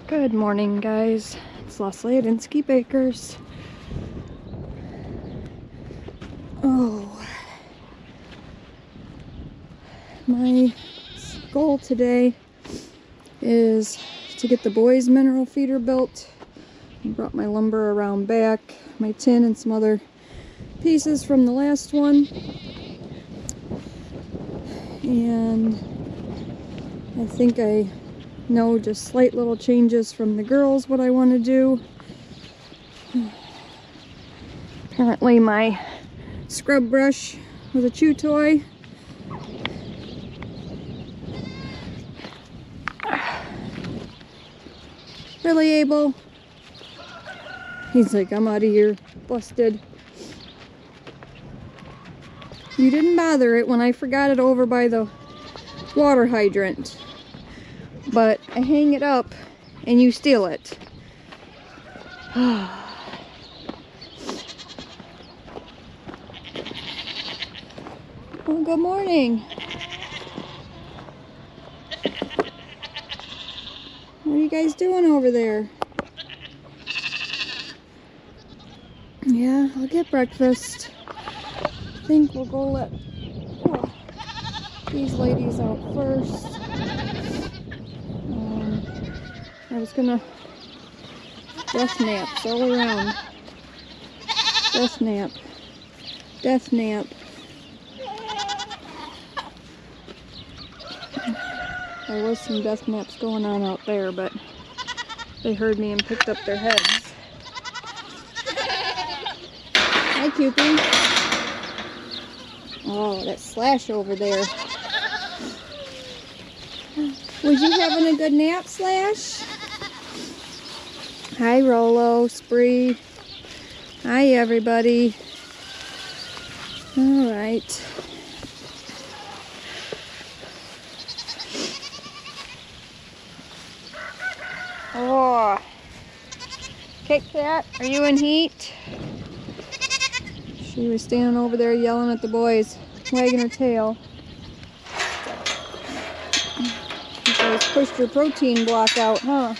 Good morning, guys. It's Leslie at Inskeep Acres. Oh, my goal today is to get the boys' mineral feeder built. I brought my lumber around back, my tin and some other pieces from the last one. And I think I know just slight little changes from the girls what I want to do. Apparently my scrub brush was a chew toy. Really, Abel? He's like, I'm out of here. Busted. You didn't bother it when I forgot it over by the water hydrant. But I hang it up and you steal it. Well, good morning. What are you guys doing over there? Yeah, I'll get breakfast. I think we'll go let these ladies out first. I was gonna death naps all around. Death nap. Death nap. There was some death naps going on out there, but they heard me and picked up their heads. Hi, Cupid. Oh, that Slash over there. Was you having a good nap, Slash? Hi, Rolo, Spree. Hi, everybody. All right. Oh, Kit Kat, are you in heat? She was standing over there yelling at the boys, wagging her tail. You guys pushed your protein block out, huh?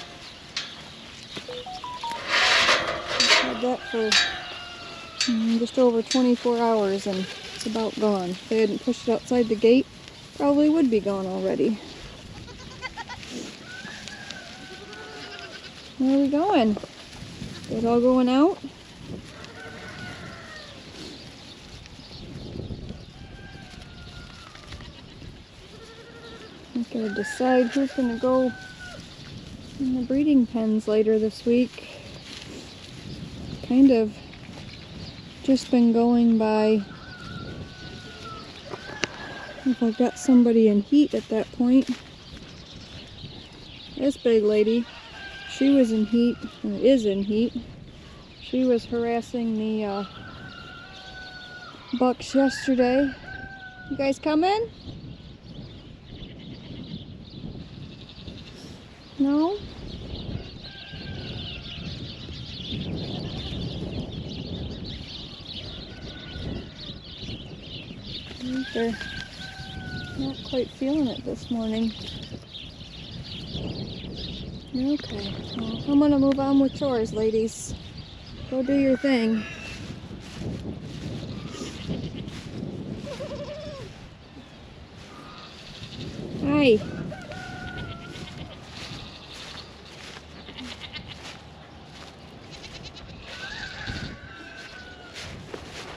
Had that for just over 24 hours and it's about gone. If they hadn't pushed it outside the gate, probably would be gone already. Where are we going? Is it all going out? I'm gonna decide who's gonna go in the breeding pens later this week. Kind of just been going by if I've got somebody in heat at that point. This big lady, she was in heat, or is in heat. She was harassing the bucks yesterday. You guys coming? No? I think they're not quite feeling it this morning. Okay, well, I'm gonna move on with chores, ladies. Go do your thing. Hi.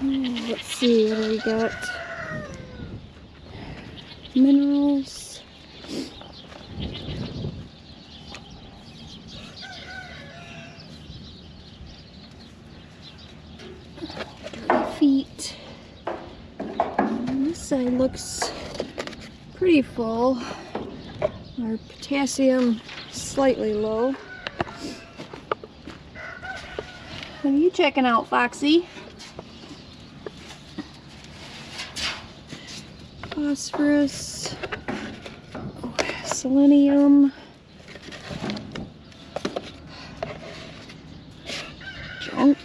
Let's see, what do we got? Minerals. Feet. And this side looks pretty full. Our potassium slightly low. What are you checking out, Foxy? Phosphorus, selenium, junk,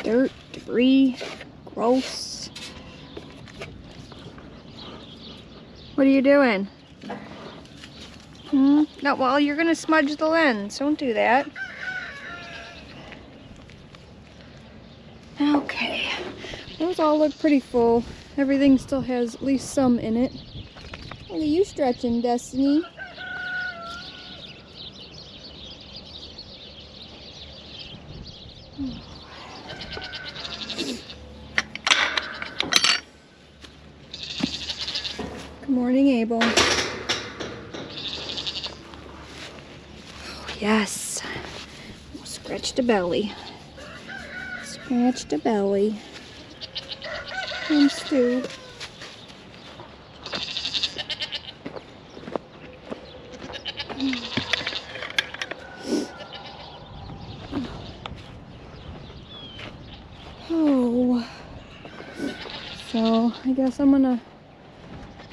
dirt, debris, gross. What are you doing? No, well, you're gonna smudge the lens. Don't do that. Okay. Those all look pretty full. Everything still has at least some in it. Look at you stretching, Destiny. Good morning, Abel. Oh, yes. Scratch the belly. Scratch the belly. And Stu. Oh. So I guess I'm gonna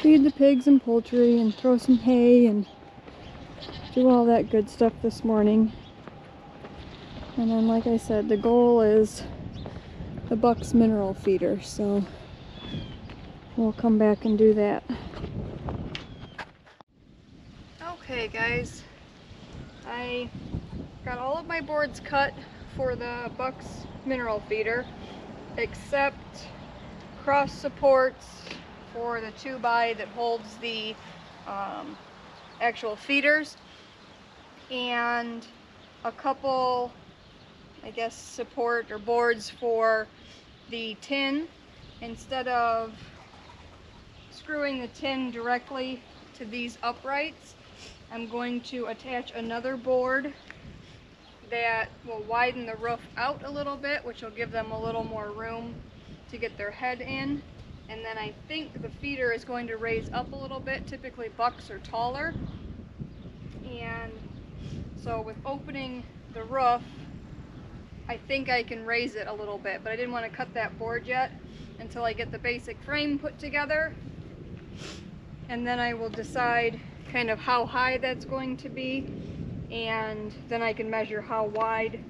feed the pigs and poultry and throw some hay and do all that good stuff this morning. And then, like I said, the goal is the Bucks mineral feeder, so we'll come back and do that. Okay guys, I got all of my boards cut for the Bucks mineral feeder, except cross supports for the 2x that holds the actual feeders, and a couple, I guess, support or boards for the tin. Instead of screwing the tin directly to these uprights, I'm going to attach another board that will widen the roof out a little bit, which will give them a little more room to get their head in. And then I think the feeder is going to raise up a little bit. Typically Bucks are taller. And so with opening the roof, I think I can raise it a little bit, but I didn't want to cut that board yet until I get the basic frame put together. And then I will decide kind of how high that's going to be, and then I can measure how wide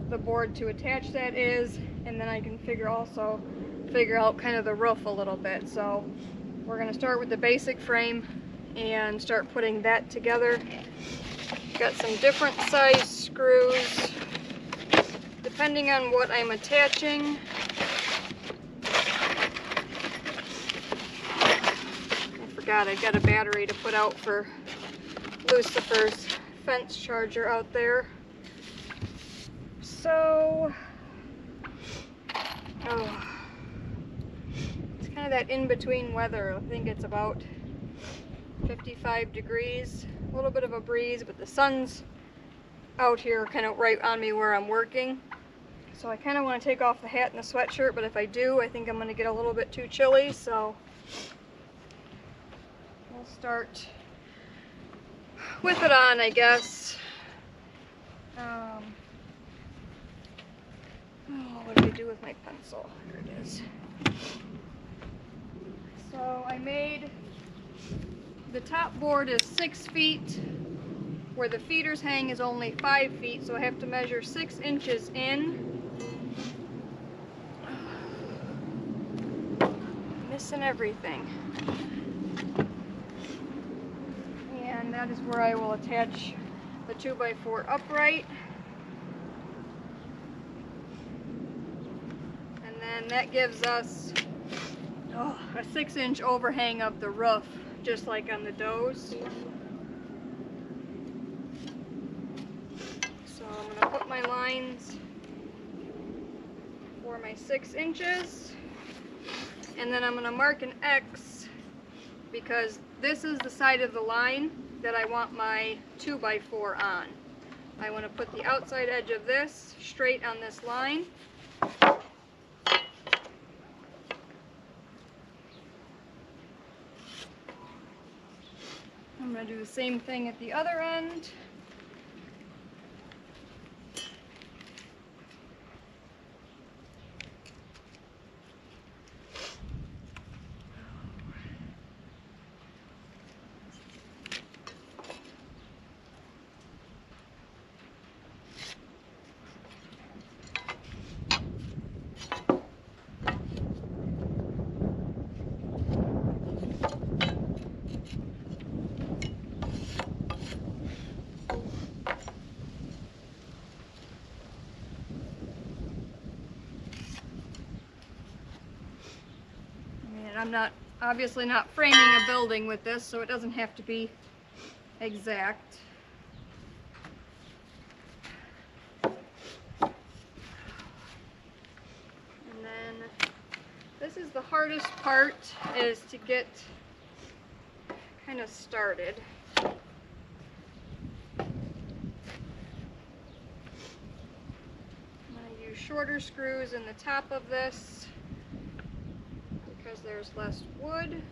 the board to attach that is, and then I can figure out kind of the roof a little bit. So we're going to start with the basic frame and start putting that together. Got some different size screws depending on what I'm attaching. I forgot I've got a battery to put out for Lucifer's fence charger out there. So, it's kind of that in-between weather. I think it's about 55 degrees, a little bit of a breeze, but the sun's out here kind of right on me where I'm working. So I kind of want to take off the hat and the sweatshirt, but if I do, I think I'm going to get a little bit too chilly, so we'll start with it on, I guess. What did I do with my pencil? Here it is. So I made, the top board is 6 feet, where the feeders hang is only 5 feet, so I have to measure 6 inches in. Missing everything. And that is where I will attach the 2x4 upright. And then that gives us a 6-inch overhang of the roof, just like on the doors. So I'm going to put my lines for my 6 inches, and then I'm going to mark an X because this is the side of the line that I want my 2x4 on. I want to put the outside edge of this straight on this line. I'm going to do the same thing at the other end. And I'm not, obviously not framing a building with this, so it doesn't have to be exact. And then this is the hardest part, is to get kind of started. Shorter screws in the top of this because there's less wood.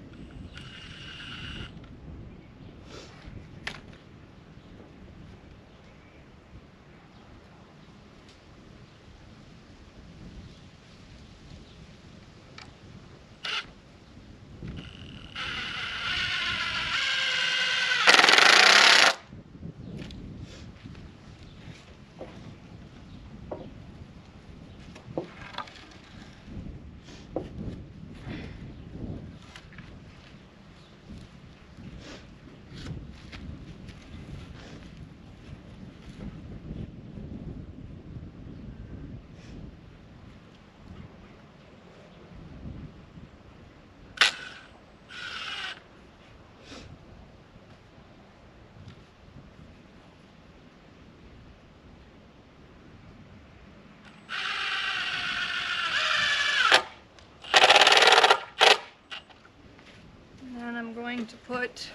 To put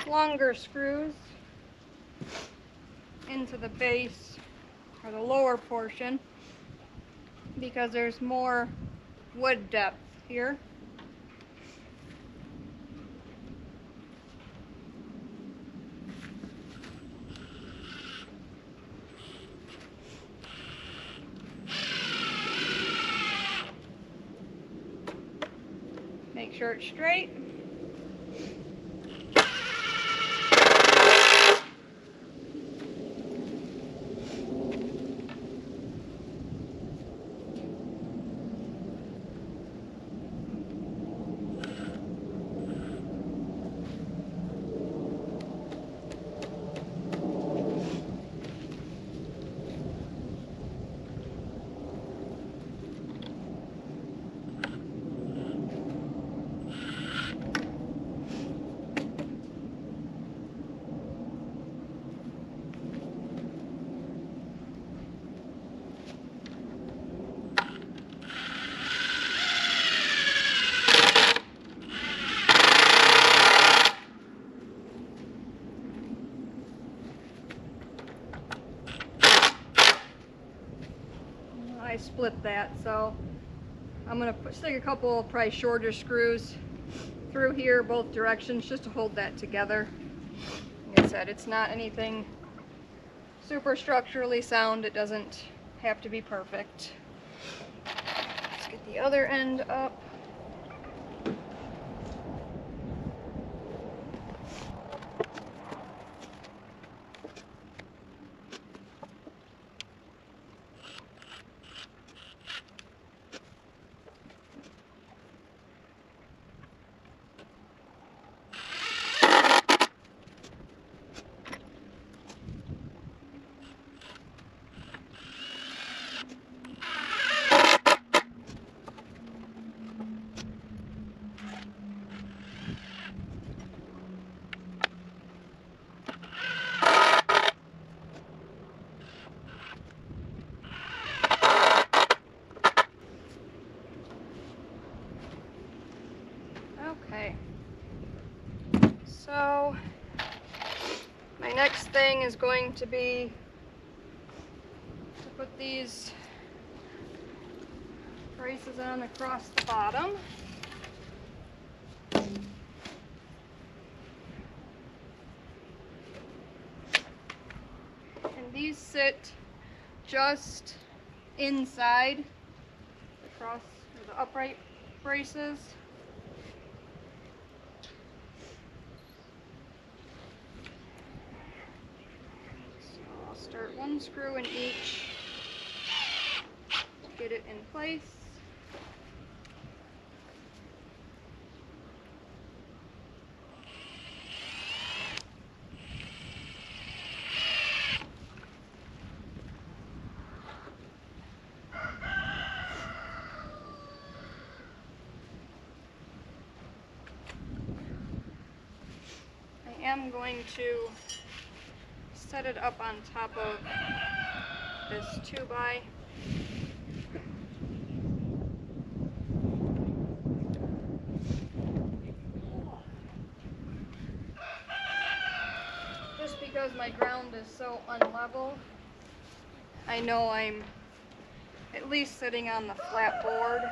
longer screws into the base or the lower portion because there's more wood depth here. Make sure it's straight. I split that, so I'm going to stick a couple probably shorter screws through here both directions just to hold that together. Like I said, it's not anything super structurally sound. It doesn't have to be perfect. Let's get the other end up. Okay, so my next thing is going to be to put these braces on across the bottom. And these sit just inside across the upright braces. Start one screw in each to get it in place. am going to set it up on top of this 2x. Just because my ground is so unlevel, I know I'm at least sitting on the flat board.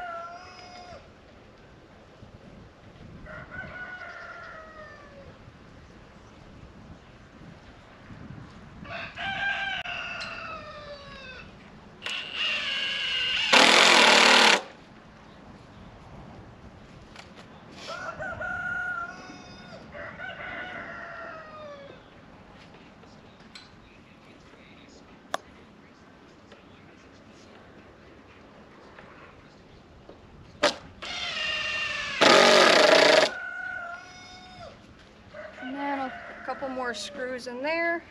Couple more screws in there.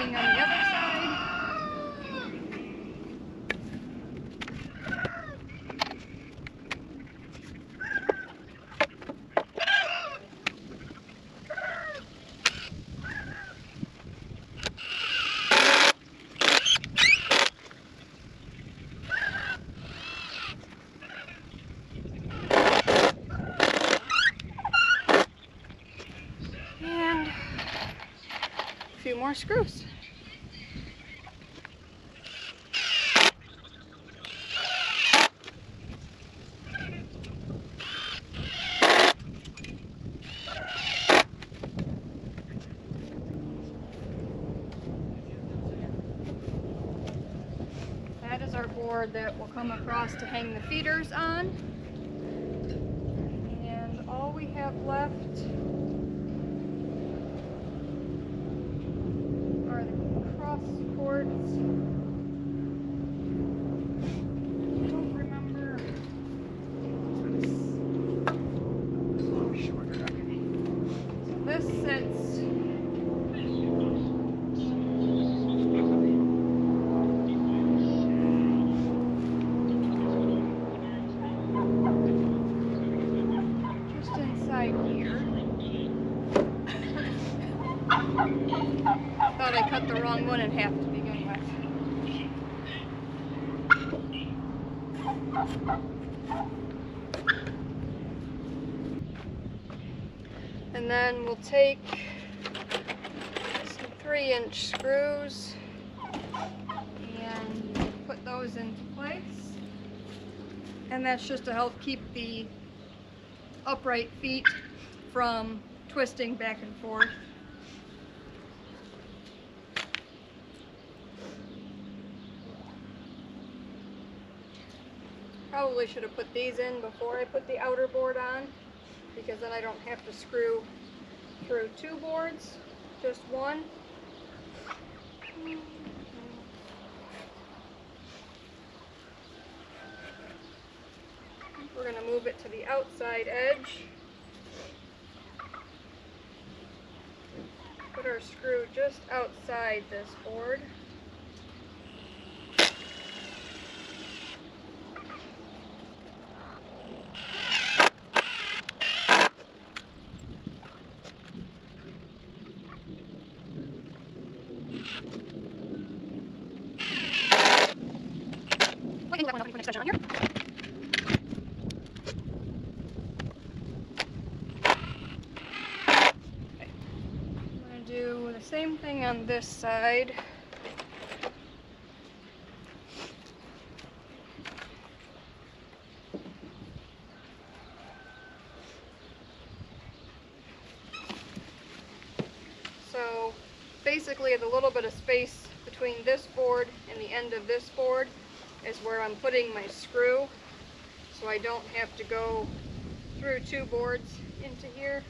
On the other side. And a few more screws. That is our board that will come across to hang the feeders on. And all we have left are the cross supports. I don't remember. Oh, shorter. Okay. So this sits here. Thought I cut the wrong one in half to begin with. And then we'll take some 3-inch screws and put those into place. And that's just to help keep the upright feet from twisting back and forth. Probably should have put these in before I put the outer board on, because then I don't have to screw through 2 boards, just one. We're going to move it to the outside edge. Put our screw just outside this board. We can leave that one open for next session on here. Same thing on this side. So basically the little bit of space between this board and the end of this board is where I'm putting my screw, so I don't have to go through two boards into here.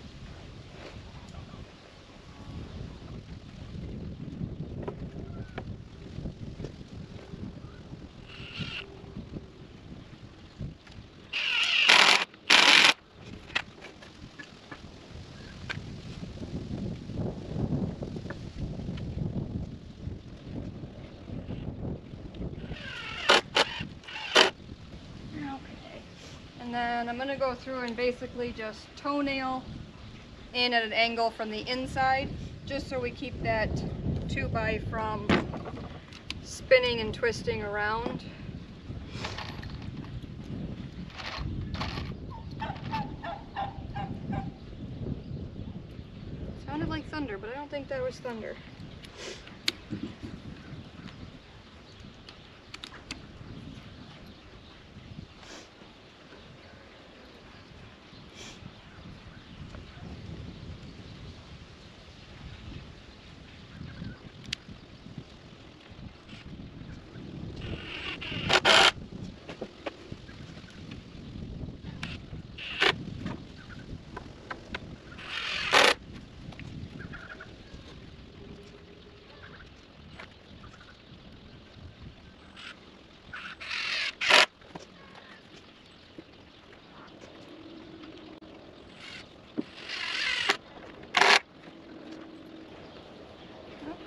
And then I'm going to go through and basically just toenail in at an angle from the inside, just so we keep that 2x from spinning and twisting around. Sounded like thunder, but I don't think that was thunder.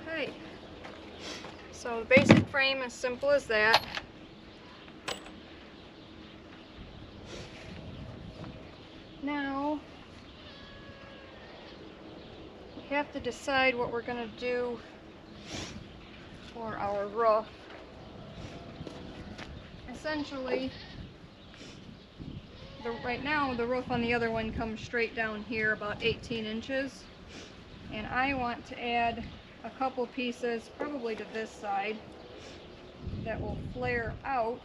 Okay, so the basic frame is simple as that. Now, we have to decide what we're going to do for our roof. Essentially, right now the roof on the other one comes straight down here about 18 inches. And I want to add a couple pieces, probably to this side, that will flare out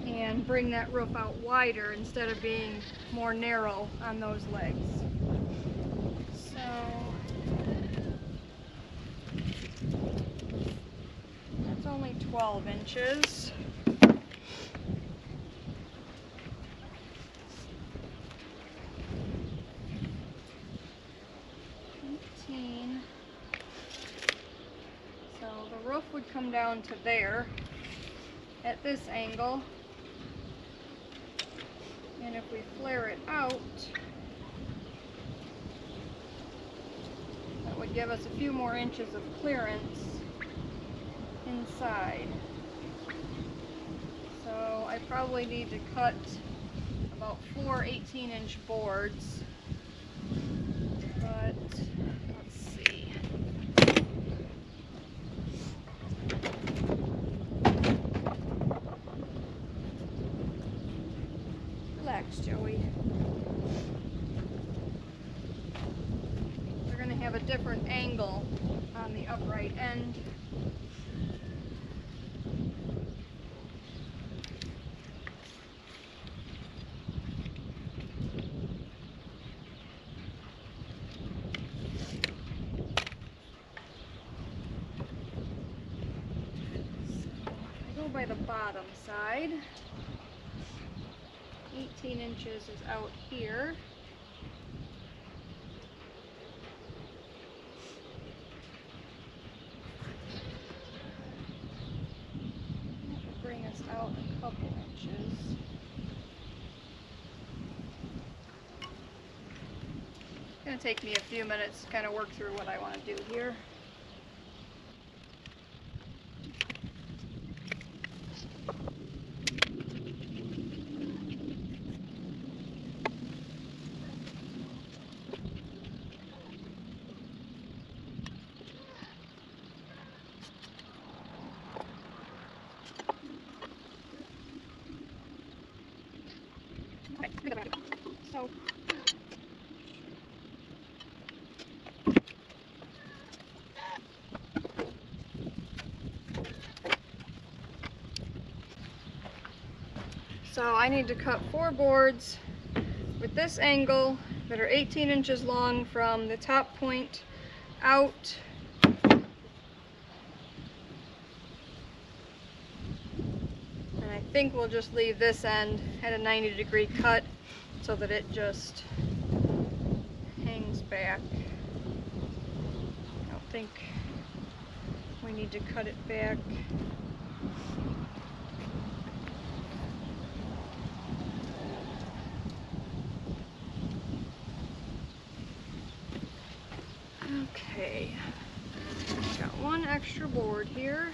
and bring that roof out wider instead of being more narrow on those legs. So that's only 12 inches. So the roof would come down to there at this angle, and if we flare it out, that would give us a few more inches of clearance inside. So I probably need to cut about 4 18-inch boards, but let's see. Relax, Joey. They're going to have a different angle on the upright end. By the bottom side, 18 inches is out here. That will bring us out a couple inches. It's going to take me a few minutes to kind of work through what I want to do here. So So I need to cut 4 boards with this angle that are 18 inches long from the top point out. And I think we'll just leave this end at a 90-degree cut so that it just hangs back. I don't think we need to cut it back. Okay, got 1 extra board here.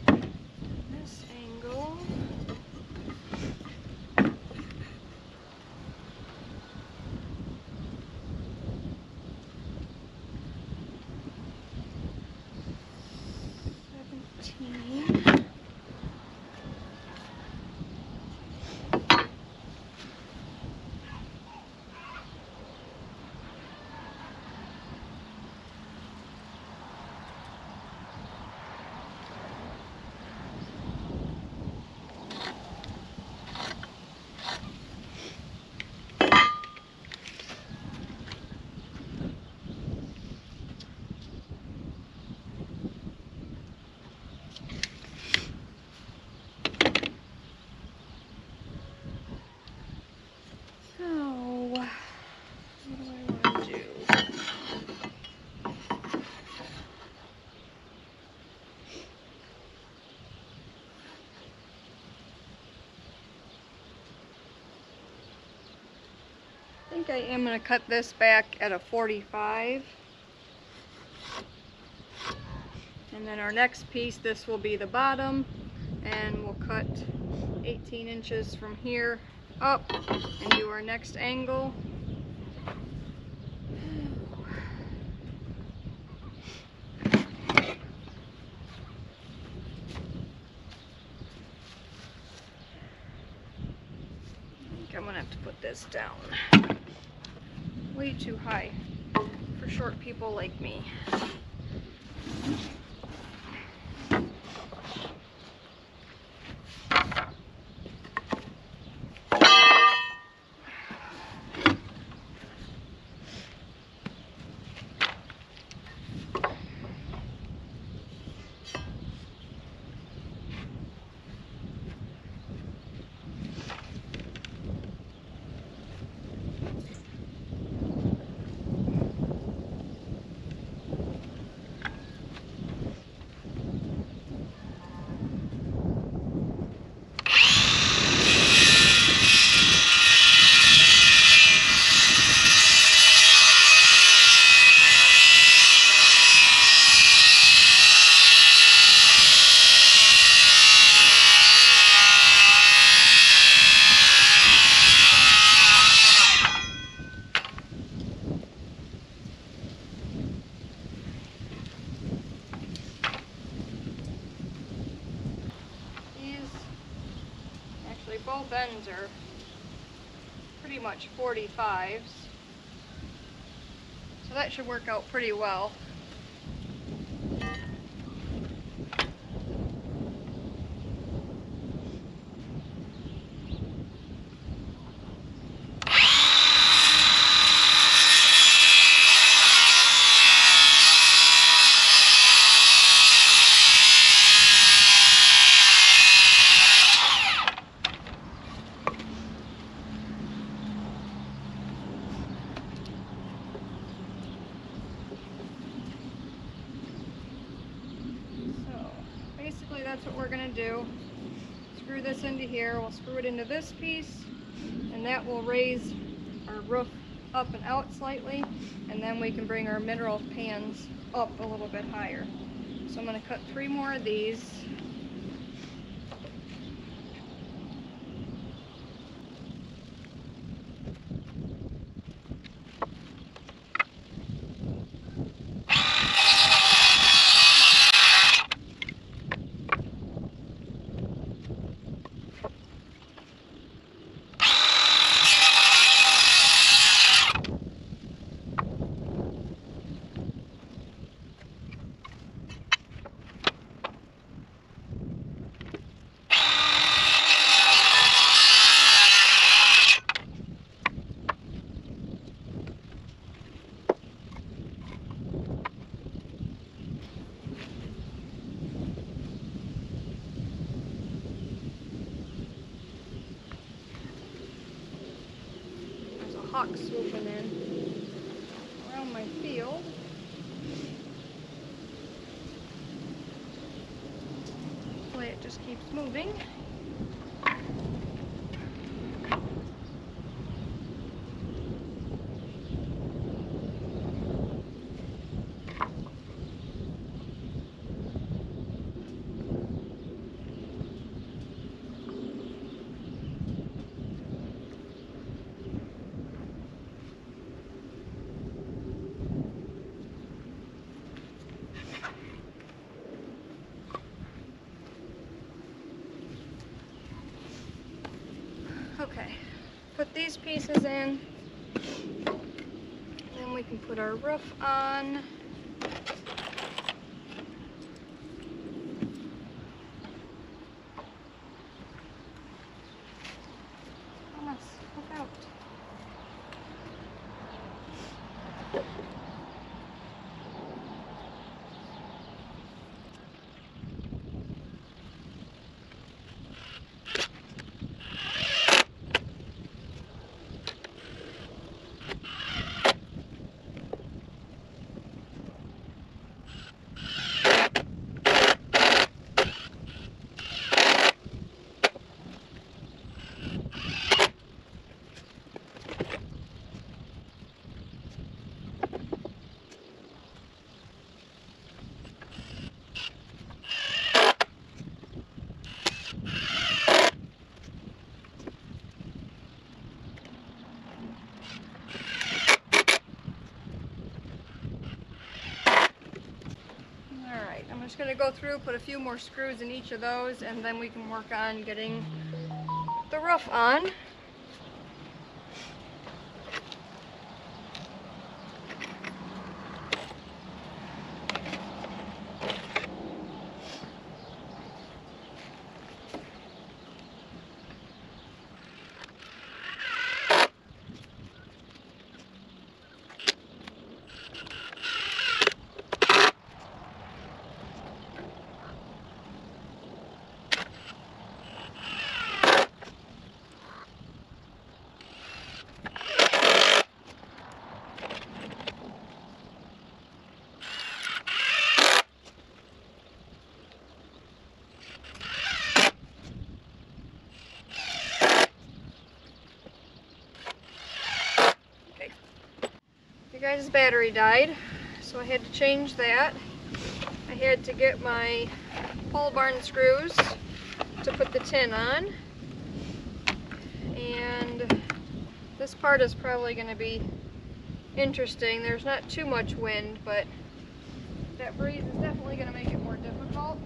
This angle. I think I am going to cut this back at a 45. And then our next piece, this will be the bottom, and we'll cut 18 inches from here up and do our next angle. I'm gonna have to put this down. Way too high for short people like me. Both ends are pretty much 45s, so that should work out pretty well. That's what we're going to do. Screw this into here, we'll screw it into this piece, and that will raise our roof up and out slightly, and then we can bring our mineral pans up a little bit higher. So I'm going to cut 3 more of these. hawk swooping in around my field. Hopefully it just keeps moving. Okay, put these pieces in, then we can put our roof on. Thomas, look out. I'm just going to go through, put a few more screws in each of those, and then we can work on getting the roof on. You guys' battery died, so I had to change that. I had to get my pole barn screws to put the tin on, and this part is probably going to be interesting. There's not too much wind, but that breeze is definitely going to make it more difficult.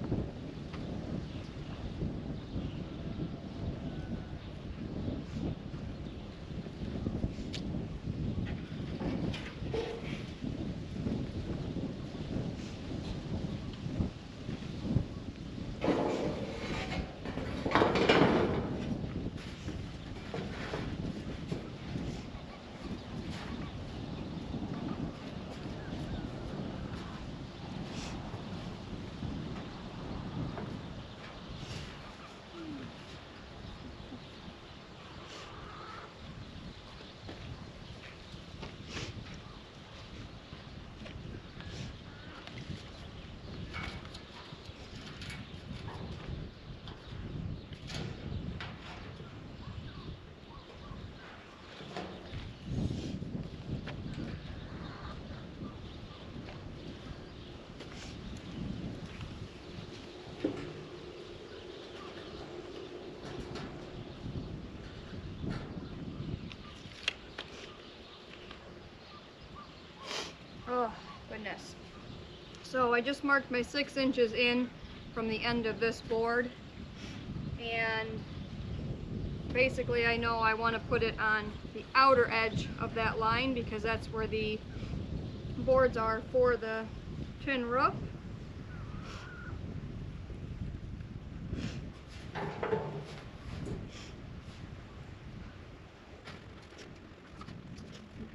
Oh, goodness. So I just marked my 6 inches in from the end of this board, and basically I know I want to put it on the outer edge of that line because that's where the boards are for the tin roof.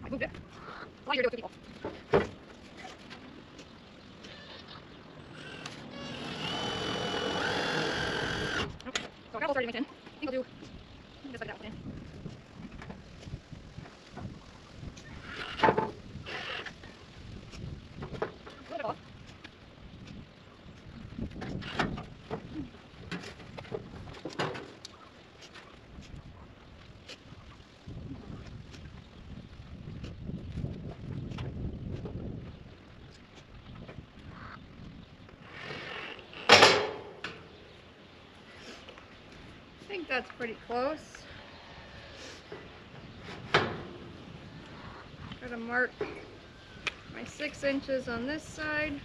I moved it. Why you're doing people? Okay, so I got all started in my tin. I think I'll do just like that one tin. I think that's pretty close. Gotta mark my 6 inches on this side.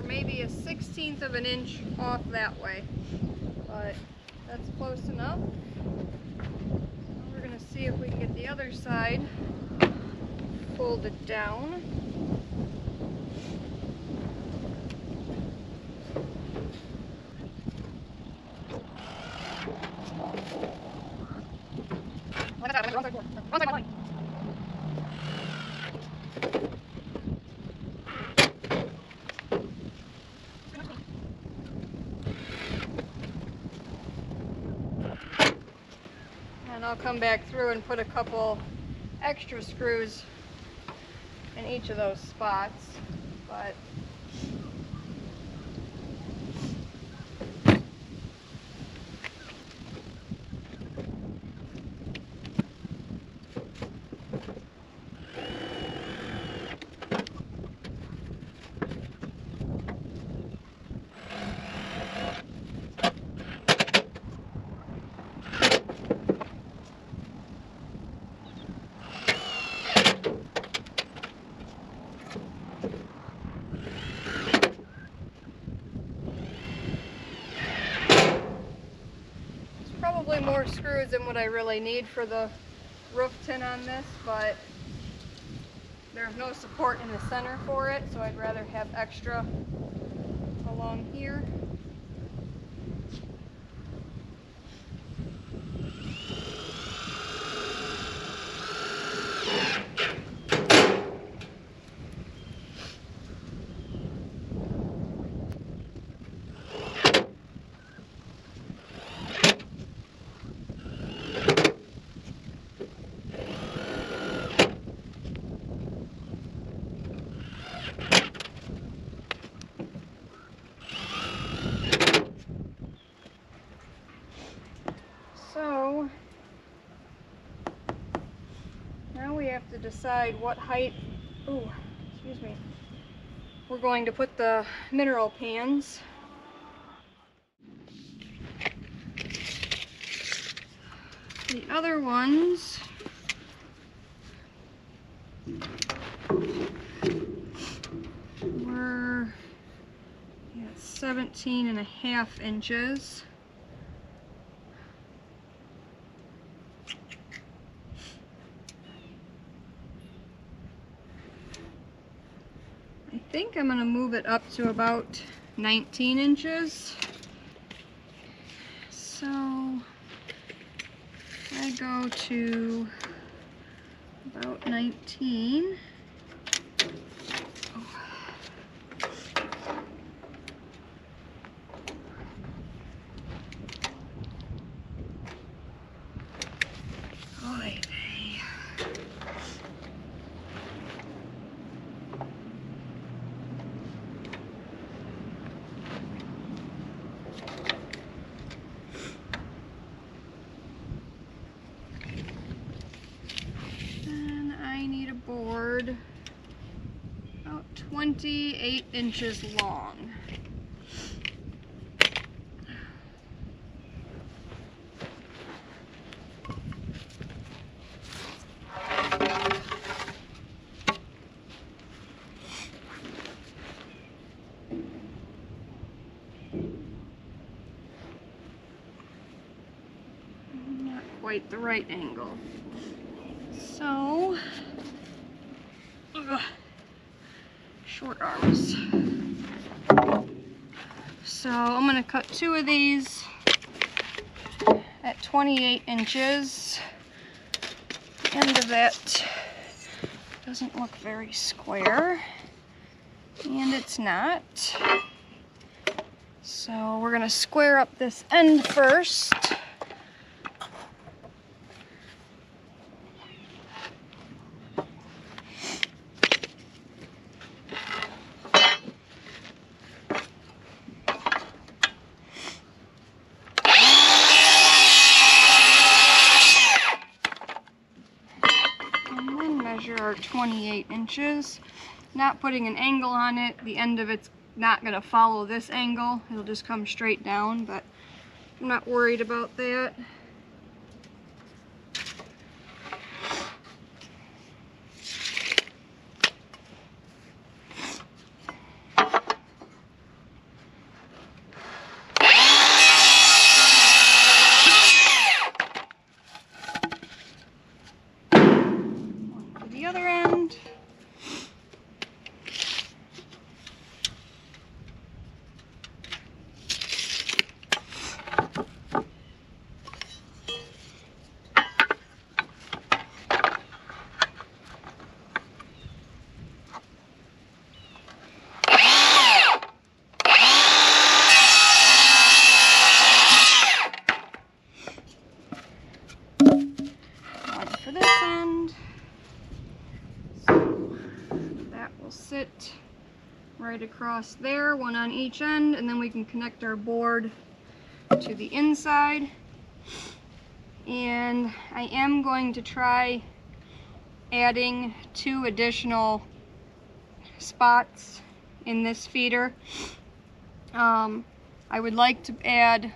Maybe a 1/16 of an inch off that way, but that's close enough. We're going to see if we can get the other side folded down. And I'll come back through and put a couple extra screws in each of those spots. But probably more screws than what I really need for the roof tin on this, but there's no support in the center for it, so I'd rather have extra along here. So now we have to decide what height, we're going to put the mineral pans. The other ones were 17.5 inches. I think I'm going to move it up to about 19 inches. So I go to about 19. Board about 28 inches long. quite the right angle. So, short arms. So I'm going to cut 2 of these at 28 inches. The end of that doesn't look very square, and it's not. So we're going to square up this end first. Measure our 28 inches, not putting an angle on it. The end of it's not going to follow this angle, it'll just come straight down, but I'm not worried about that. The other end. One for this end. Will sit right across there, one on each end, and then we can connect our board to the inside. And I am going to try adding 2 additional spots in this feeder. I would like to add,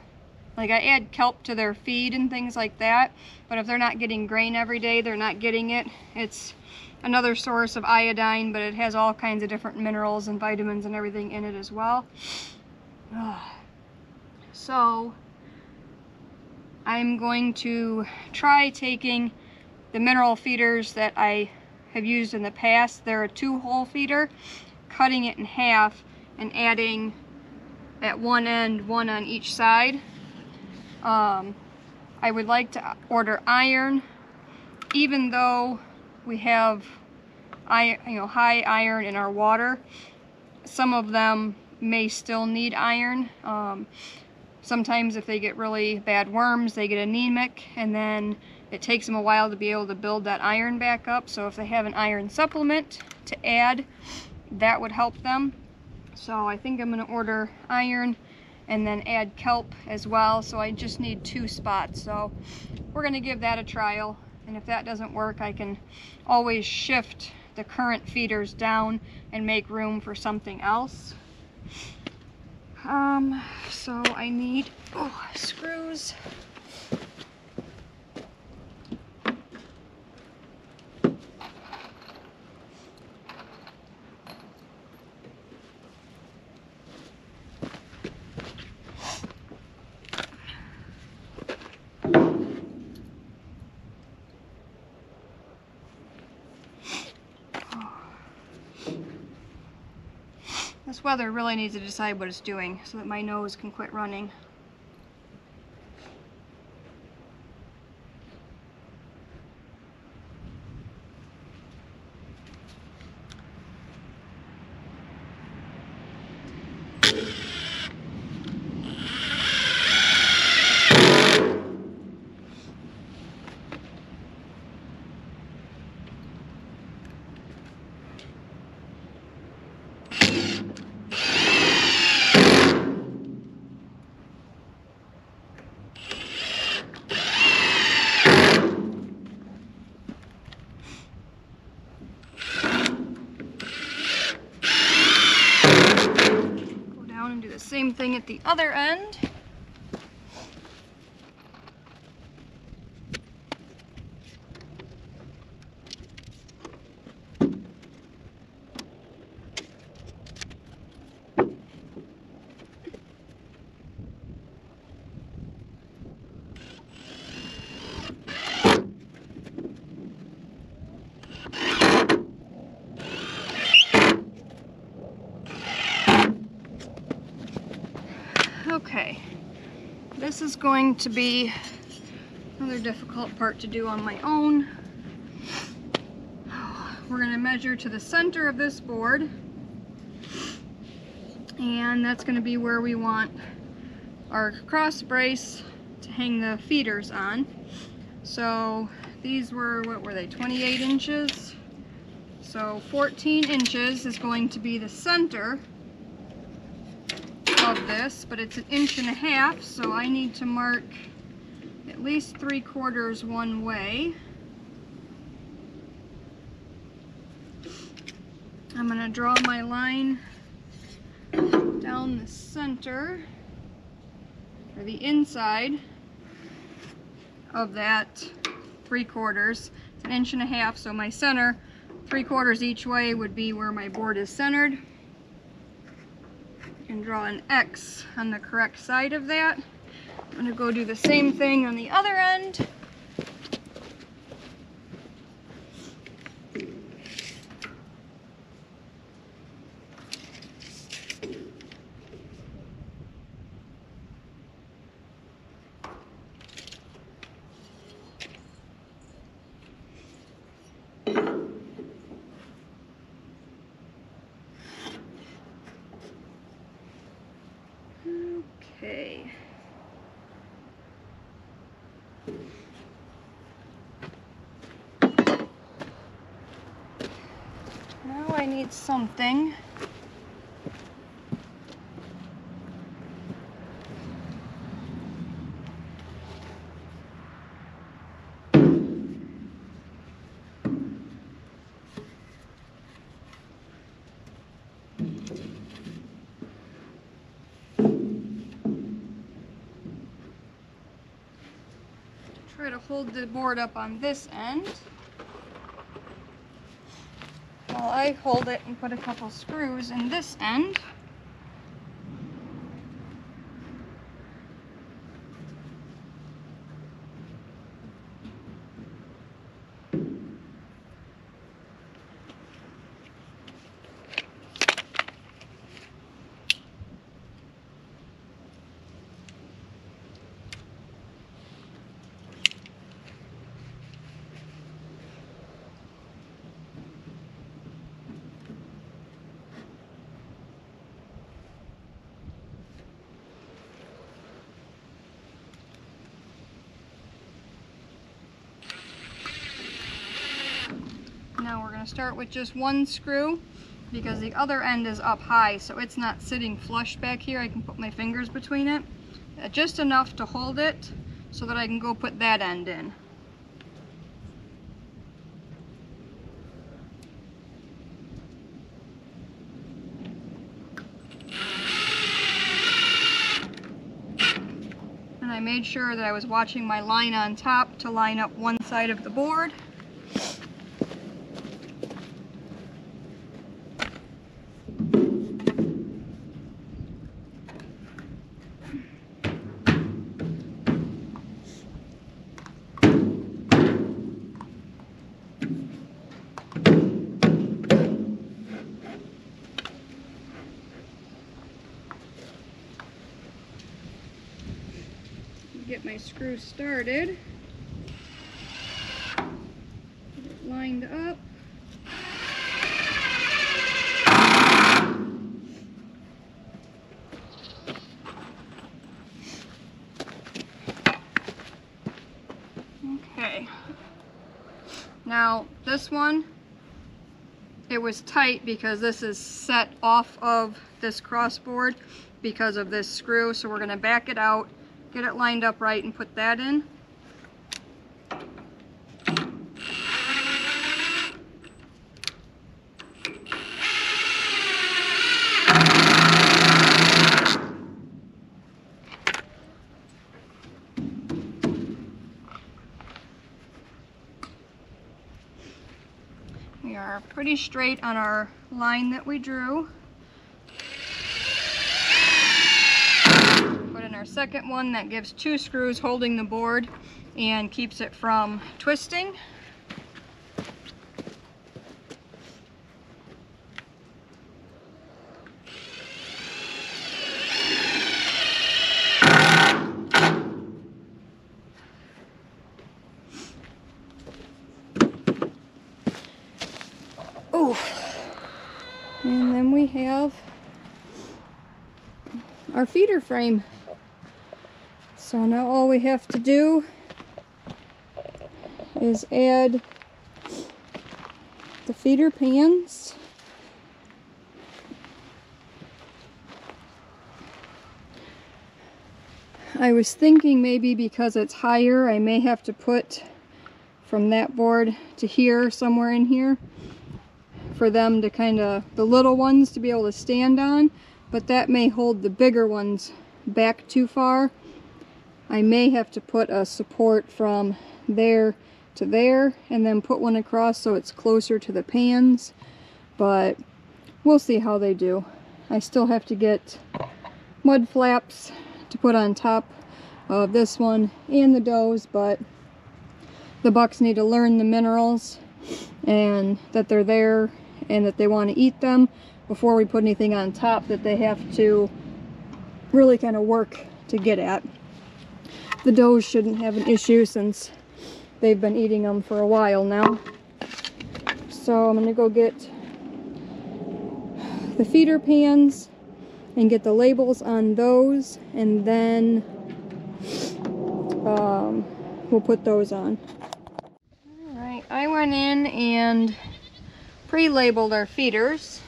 like I add kelp to their feed and things like that, but if they're not getting grain every day, they're not getting it. It's another source of iodine, but it has all kinds of different minerals and vitamins and everything in it as well. So I'm going to try taking the mineral feeders that I have used in the past. They're a 2-hole feeder, cutting it in half and adding at one end 1 on each side. I would like to order iron, even though we have high iron in our water. Some of them may still need iron. Sometimes if they get really bad worms, they get anemic, and then it takes them a while to be able to build that iron back up. So if they have an iron supplement to add, that would help them. So I think I'm going to order iron and then add kelp as well. So I just need 2 spots. So we're going to give that a trial. And if that doesn't work, I can always shift the current feeders down and make room for something else. So I need screws. This weather really needs to decide what it's doing so that my nose can quit running. Same thing at the other end. Okay, this is going to be another difficult part to do on my own. We're going to measure to the center of this board, and that's going to be where we want our cross brace to hang the feeders on. So these were, what were they, 28 inches? So 14 inches is going to be the center of this, but it's 1.5 inches, so I need to mark at least 3/4 one way. I'm going to draw my line down the center, or the inside of that 3/4. It's 1.5 inches, so my center 3/4 each way would be where my board is centered. And draw an X on the correct side of that. I'm going to go do the same thing on the other end. Okay. Now I need something try to hold the board up on this end while I hold it and put a couple screws in this end. Now we're going to start with just one screw because the other end is up high, so it's not sitting flush back here. I can put my fingers between it. Just enough to hold it so that I can go put that end in. And I made sure that I was watching my line on top to line up one side of the board. Get my screw started, get it lined up. Okay, now this one, it was tight because this is set off of this crossboard because of this screw, so we're going to back it out, get it lined up right, and put that in. We are pretty straight on our line that we drew. Put in our second one that gives 2 screws holding the board and keeps it from twisting. And then we have our feeder frame. So now all we have to do is add the feeder pans. I was thinking maybe because it's higher, I may have to put from that board to here, somewhere in here, for them to kind of, the little ones to be able to stand on, but that may hold the bigger ones back too far. I may have to put a support from there to there and then put one across so it's closer to the pans, but we'll see how they do. I still have to get mud flaps to put on top of this one and the does, but the bucks need to learn the minerals and that they're there and that they want to eat them before we put anything on top that they have to really kind of work to get at. The does shouldn't have an issue since they've been eating them for a while now. So I'm going to go get the feeder pans and get the labels on those, and then we'll put those on. Alright, I went in and pre-labeled our feeders.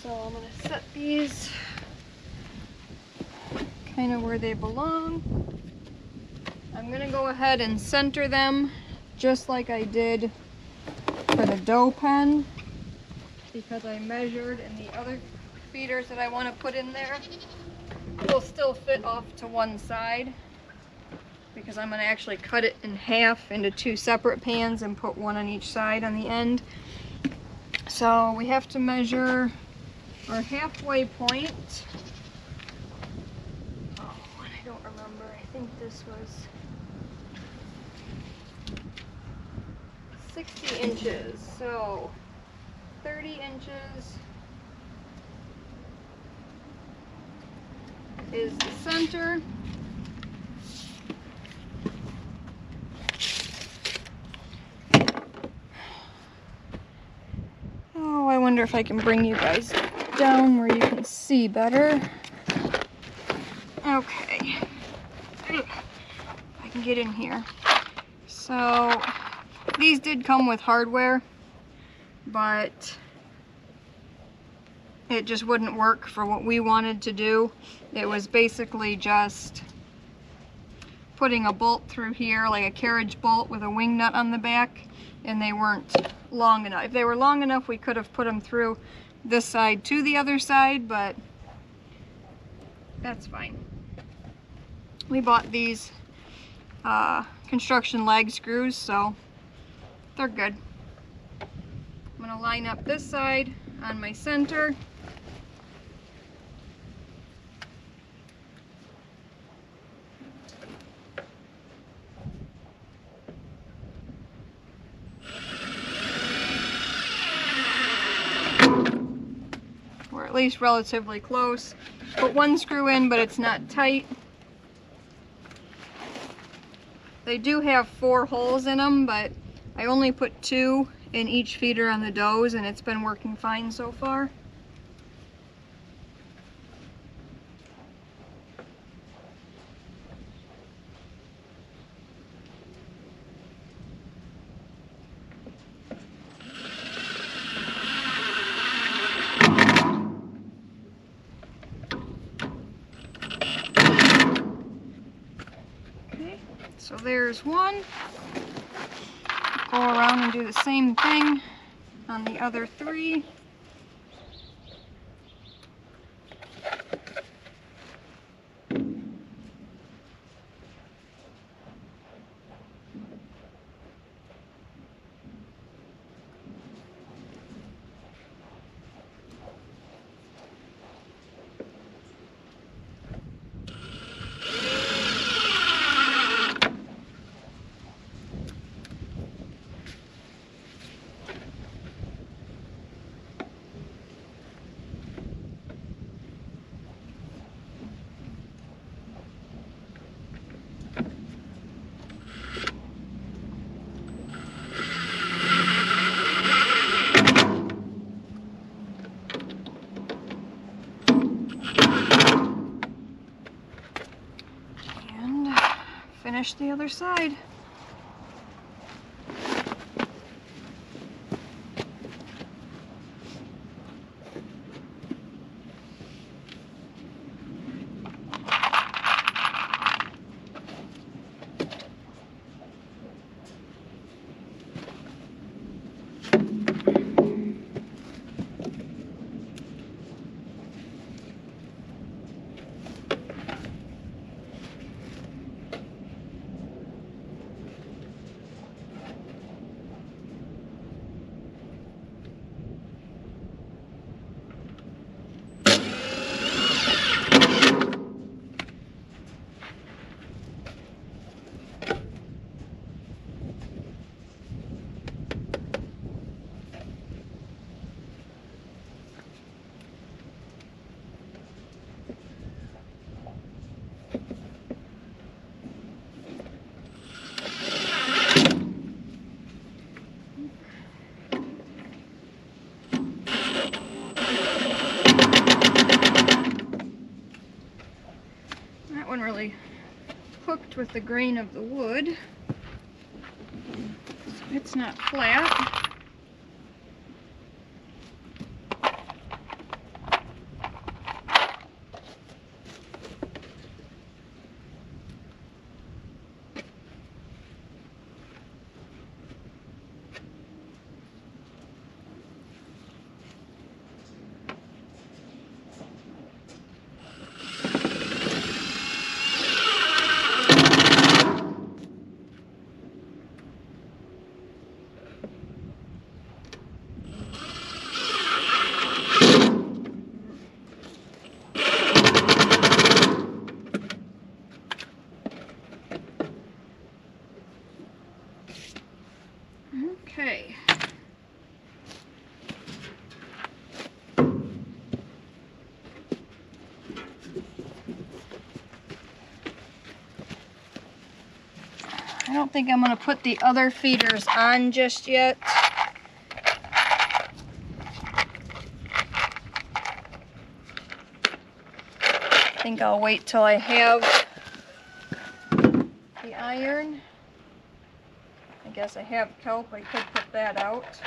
So I'm going to set these kind of where they belong. I'm going to go ahead and center them just like I did for the doe pen, because I measured, and the other feeders that I want to put in there will still fit off to one side, because I'm going to actually cut it in half into two separate pans and put one on each side on the end. So we have to measure our halfway point. Oh, I don't remember. I think this was 60 inches. So 30 inches is the center. Oh, I wonder if I can bring you guys down where you can see better. Okay. I can get in here. So these did come with hardware, but it just wouldn't work for what we wanted to do. It was basically just putting a bolt through here, like a carriage bolt with a wing nut on the back, and they weren't long enough. If they were long enough, we could have put them through this side to the other side, but that's fine. We bought these construction lag screws, so they're good. I'm going to line up this side on my center. Or at least relatively close. Put one screw in, but it's not tight. They do have 4 holes in them, but I only put 2 in each feeder on the does, and it's been working fine so far. Okay, so there's one. Go around and do the same thing on the other 3. finish the other side. Really hooked with the grain of the wood, so it's not flat. Okay. I don't think I'm going to put the other feeders on just yet. I think I'll wait till I have the iron. I guess I have kelp, I could put that out.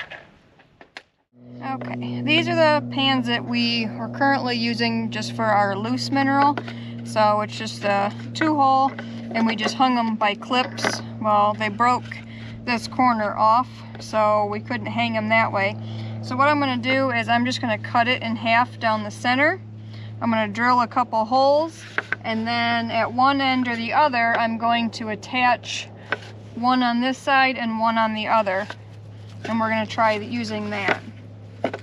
Okay, these are the pans that we are currently using just for our loose mineral. So it's just a 2-hole, and we just hung them by clips. Well, they broke this corner off, so we couldn't hang them that way. So what I'm going to do is I'm just going to cut it in half down the center. I'm going to drill a couple holes, and then at one end or the other, I'm going to attach one on this side and one on the other. And we're going to try using that.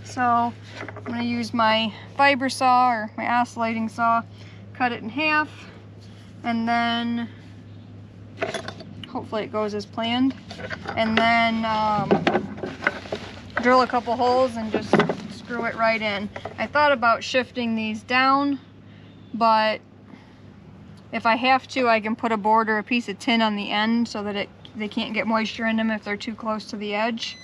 So I'm going to use my fiber saw or my oscillating saw, cut it in half, and then hopefully it goes as planned. And then drill a couple holes and just screw it right in. I thought about shifting these down, but if I have to, I can put a board or a piece of tin on the end so that they can't get moisture in them if they're too close to the edge.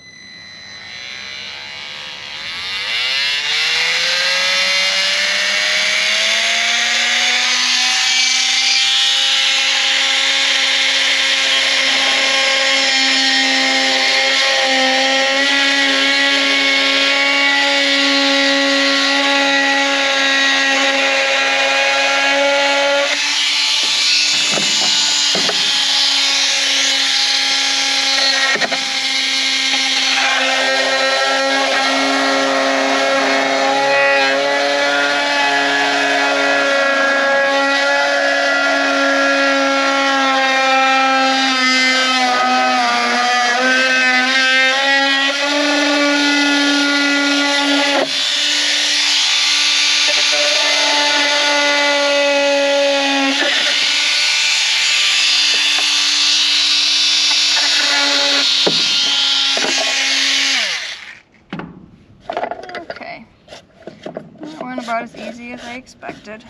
About as easy as I expected.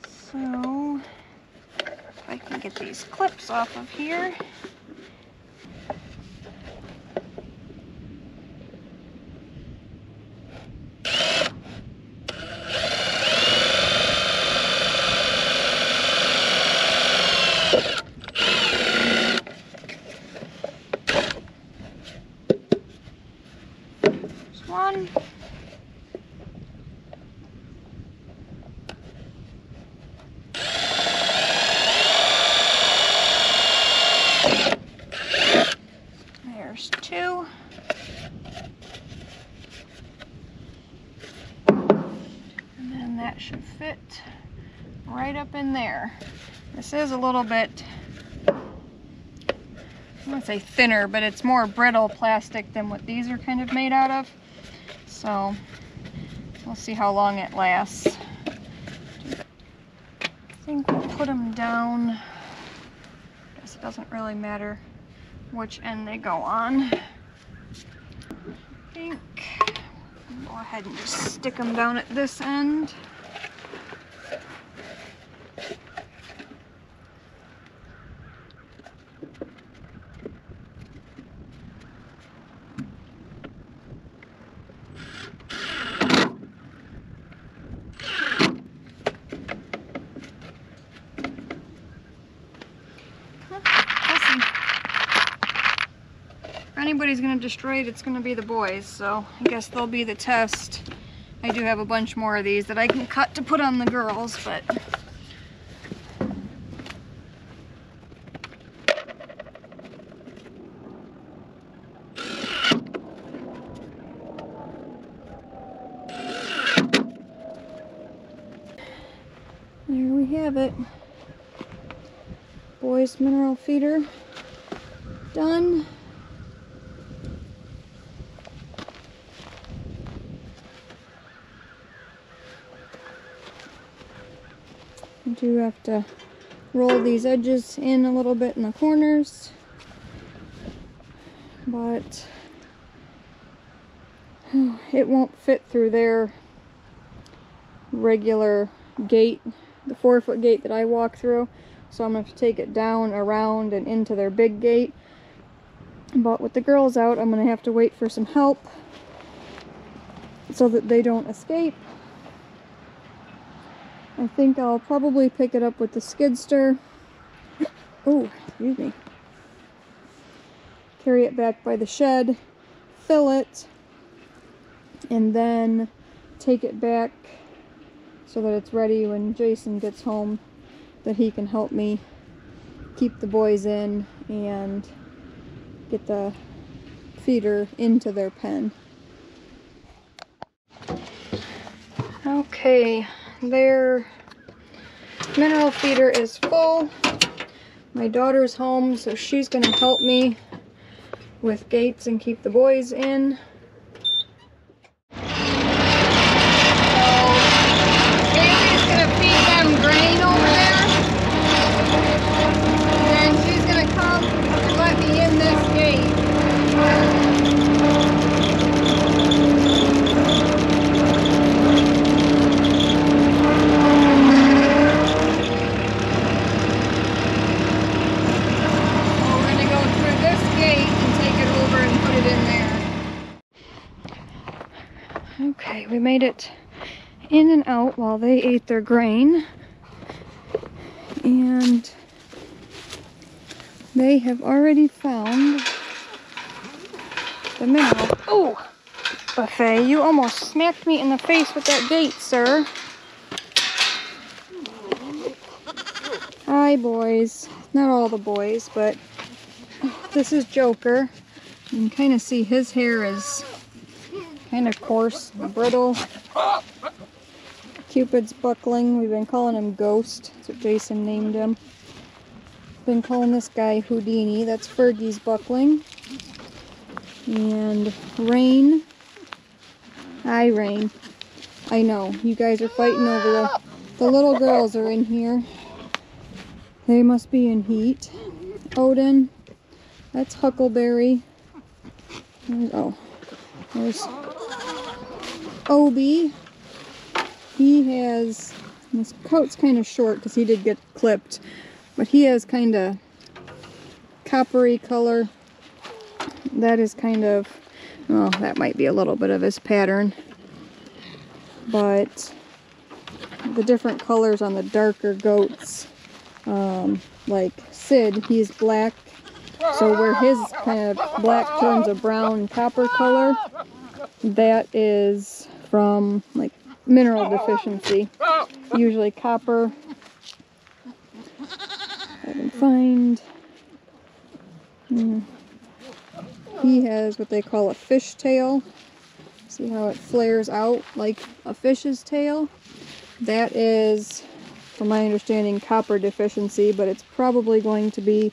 So, if I can get these clips off of here. One. There's two. And then that should fit right up in there. This is a little bit, I wouldn't say thinner, but it's more brittle plastic than what these are kind of made out of. So we'll see how long it lasts. I think we'll put them down. I guess it doesn't really matter which end they go on. I think I'll go ahead and just stick them down at this end. Anybody's gonna destroy it, it's gonna be the boys, so I guess they'll be the test. I do have a bunch more of these that I can cut to put on the girls, but there we have it. Boys mineral feeder done. I do have to roll these edges in a little bit in the corners, but it won't fit through their regular gate, the 4-foot gate that I walk through, so I'm going to have to take it down, around, and into their big gate. But with the girls out, I'm going to have to wait for some help so that they don't escape. I think I'll probably pick it up with the skidster. Oh, excuse me. Carry it back by the shed, fill it, and then take it back so that it's ready when Jason gets home, that he can help me keep the boys in and get the feeder into their pen. Okay. Their mineral feeder is full. My daughter's home, so she's going to help me with gates and keep the boys in. So, Haley's going to feed them grain over there. And then she's going to come and let me in this gate. Okay, we made it in and out while they ate their grain, and they have already found the mineral buffet. You almost smacked me in the face with that gate, sir. Hi, boys. Not all the boys, but this is Joker. You can kind of see his hair is kind of coarse, brittle. Cupid's buckling. We've been calling him Ghost. That's what Jason named him. Been calling this guy Houdini. That's Fergie's buckling. And Rain. Hi, Rain. I know, you guys are fighting over the little girls are in here. They must be in heat. Odin. That's Huckleberry. There's Obi. He has, his coat's kind of short because he did get clipped, but he has kind of coppery color. That is kind of, well, that might be a little bit of his pattern, but the different colors on the darker goats, like Sid, he's black, so where his kind of black turns a brown copper color, that is from like mineral deficiency. Usually copper. I can find. He has what they call a fish tail. See how it flares out like a fish's tail? That is, from my understanding, copper deficiency, but it's probably going to be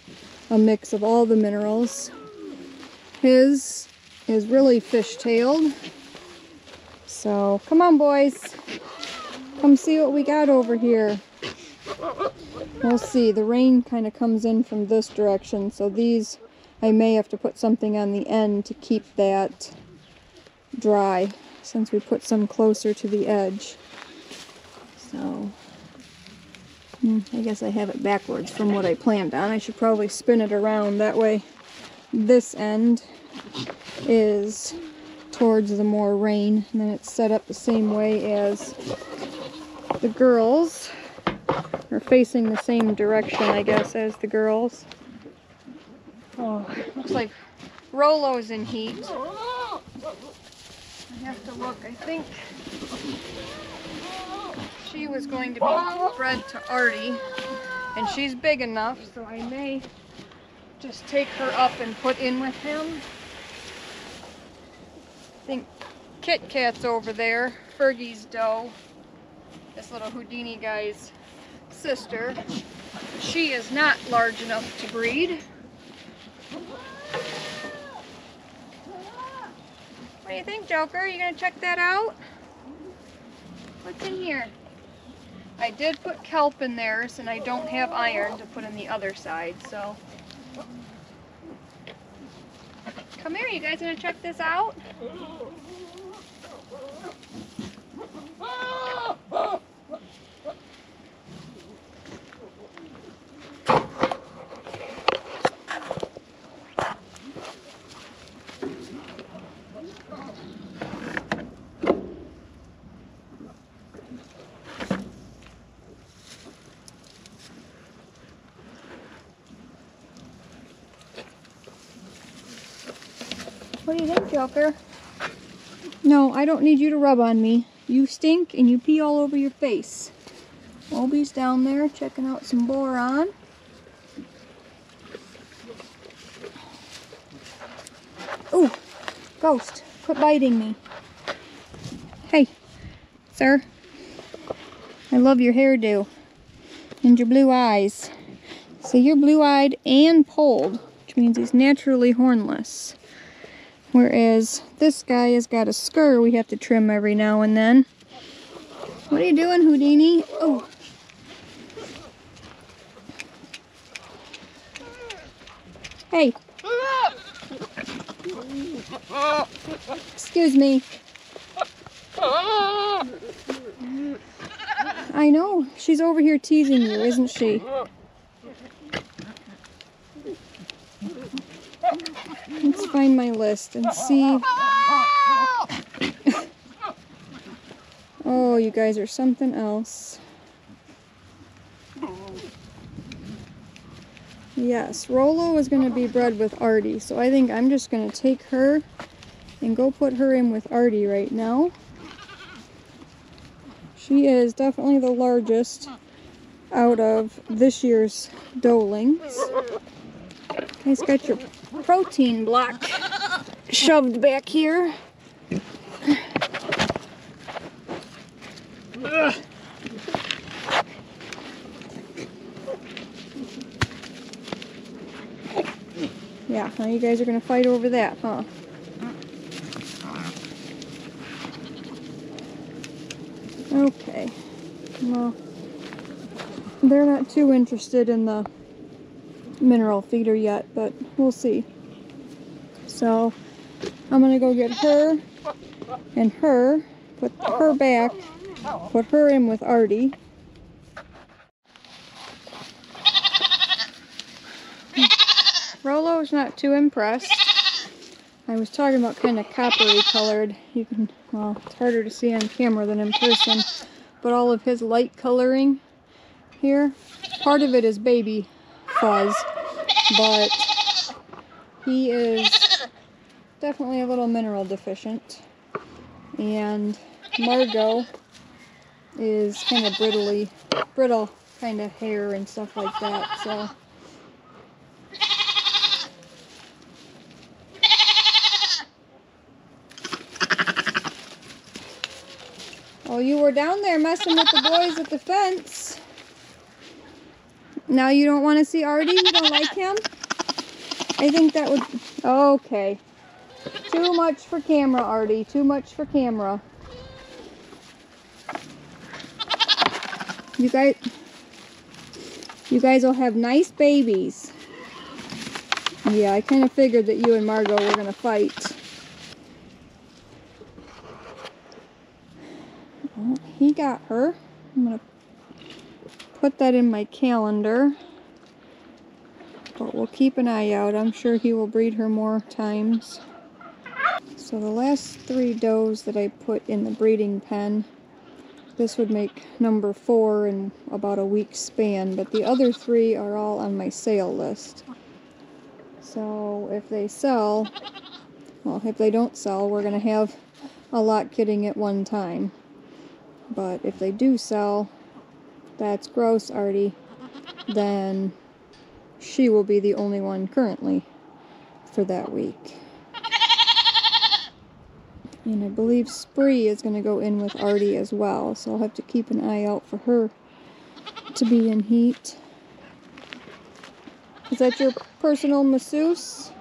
a mix of all the minerals. His is really fish-tailed. So, come on boys. Come see what we got over here. We'll see. The rain kind of comes in from this direction, so these, I may have to put something on the end to keep that dry, since we put some closer to the edge. So, I guess I have it backwards from what I planned on. I should probably spin it around. That way this end is towards the more rain, and then it's set up the same way as the girls, or facing the same direction, I guess, as the girls. Oh, looks like Rolo's in heat. I have to look. I think she was going to be bred to Artie, and she's big enough, so I may just take her up and put in with him. I think Kit Kat's over there, Fergie's doe, this little Houdini guy's sister. She is not large enough to breed. What do you think, Joker? You gonna check that out? What's in here? I did put kelp in theirs, and I don't have iron to put in the other side, so. Come here, you guys gonna check this out? What do you think, Joker? No, I don't need you to rub on me. You stink and you pee all over your face. Obi's down there checking out some boron. Ooh, Ghost, quit biting me. Hey, sir. I love your hairdo and your blue eyes. So you're blue-eyed and polled, which means he's naturally hornless. Whereas this guy has got a scur we have to trim every now and then. What are you doing, Houdini? Oh. Hey. Excuse me. I know. She's over here teasing you, isn't she? Let's find my list and see. Oh, you guys are something else. Yes, Rolo is going to be bred with Artie, so I think I'm just going to take her and go put her in with Artie right now. She is definitely the largest out of this year's doelings. Guys, got your protein block shoved back here. Yeah, now you guys are gonna fight over that, huh? Okay. Well, they're not too interested in the mineral feeder yet, but we'll see. So I'm gonna go get her and her, put her back, put her in with Artie. Rolo's not too impressed. I was talking about kind of coppery colored. You can, well, it's harder to see on camera than in person, but all of his light coloring here, part of it is baby fuzz, but he is definitely a little mineral deficient. and Margot is kind of brittle kind of hair and stuff like that, so. Oh, you were down there messing with the boys at the fence. Now you don't want to see Artie? You don't like him? I think that would... Okay. Too much for camera, Artie. Too much for camera. You guys will have nice babies. Yeah, I kind of figured that you and Margot were going to fight. Oh, he got her. I'm going to put that in my calendar. But we'll keep an eye out. I'm sure he will breed her more times. So the last 3 does that I put in the breeding pen, this would make number 4 in about a week's span, but the other 3 are all on my sale list. So if they sell, well, if they don't sell, we're going to have a lot kidding at one time. But if they do sell, that's gross, Artie, then she will be the only one currently for that week. And I believe Spree is going to go in with Artie as well, so I'll have to keep an eye out for her to be in heat. Is that your personal masseuse?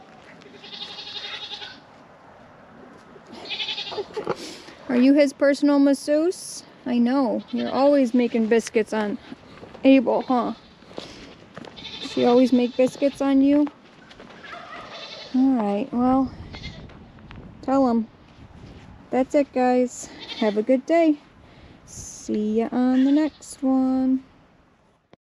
Are you his personal masseuse? I know, you're always making biscuits on Abel, huh? She always make biscuits on you? Alright, well, tell him. That's it, guys. Have a good day. See ya on the next one.